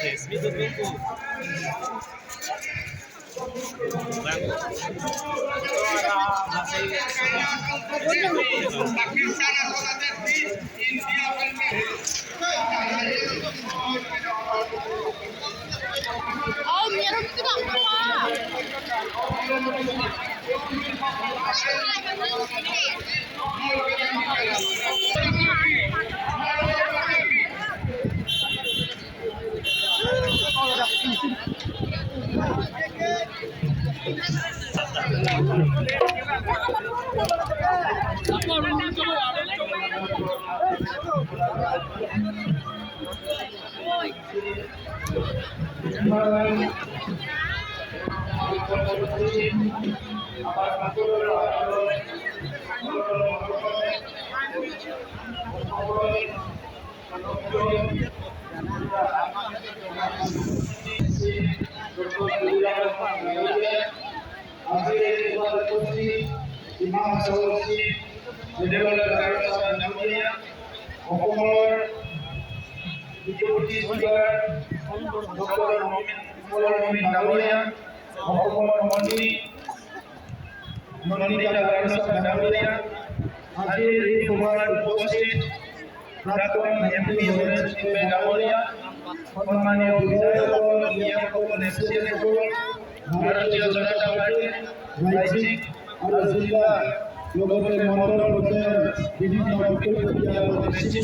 resmi tutup. Oh, meron kita apa?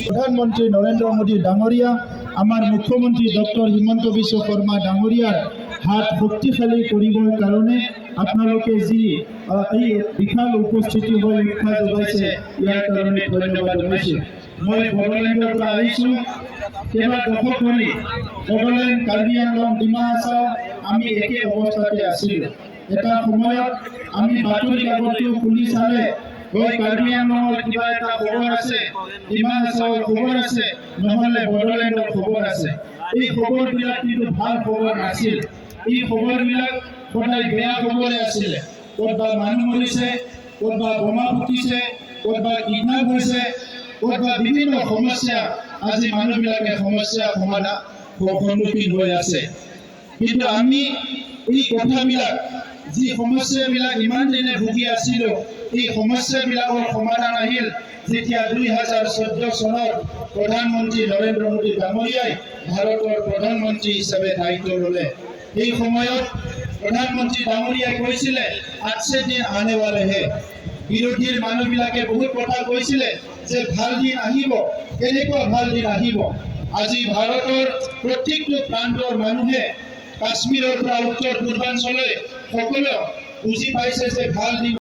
प्रधानमंत्री नरेंद्र मोदी डांगरिया आमार मुख्यमंत्री डॉक्टर हिमंत विश्व शर्मा डांगरियार हाथ शक्तिशाली करिबर कारणे आपनालोके जी विशाल उपस्थिति होय उत्साह जोगाइছে ইয়াৰ কাৰণে ধন্যবাদ জনাইছো। মই বড়োলেণ্ডৰ পৰা আহিছো। কেৱল দশক ধৰি বড়োলেণ্ড, কাৰ্বি আংলং, ডিমা হাছাও আমি একে অৱস্থাতে আছিলো। এটা সময়ত আমি বাতৰি কাকতটো খুলি চালে হয় কাৰ্বি আংলঙৰ কিবা এটা খবৰ আছে, ডিমা হাছাওৰ খবৰ আছে, নহলে বড়োলেণ্ডৰ খবৰ আছে। এই খবৰবিলাক কিন্তু ভাল খবৰ নাছিল। এই খবৰবিলাক সদায় বেয়া খবৰে আছিলে। ক'ৰবাত মানুহ মৰিছে, ক'ৰবাত বোমা ফুটিছে, ক'ৰবাত কিডনেপ হৈছে, ক'ৰবাত বিভিন্ন সমস্যা আজি মানুহবিলাকে সমস্যা সন্মুখীন হৈ আছে। কিন্তু আমি এই কথাবিলাক যি সমস্যাবিলাক ইমান দিনে ভুগি আছিলো, এই সমস্যাবিলাকৰ সমাধান আহিল যেতিয়া 2014 চনত প্ৰধানমন্ত্ৰী নৰেন্দ্ৰ মোদী ডাঙৰীয়াই ভাৰতৰ প্ৰধানমন্ত্ৰী হিচাপে দায়িত্ব ল'লে। এই সময়ত প্ৰধানমন্ত্ৰী ডাঙৰীয়াই কৈছিলে আজছে দিন আনে वाले হে। বিৰোধীৰ মানুহবিলাকে বহুত কথা কৈছিলে যে ভাল দিন আহিব, কেনেকুৱা ভাল দিন আহিব। আজি ভাৰতৰ প্ৰত্যেকটো প্ৰান্তৰ মানুহে কাশ্মীৰৰ পৰা উত্তৰ পূৰ্বাঞ্চললৈ সকলো বুজি পাইছে যে ভাল দিন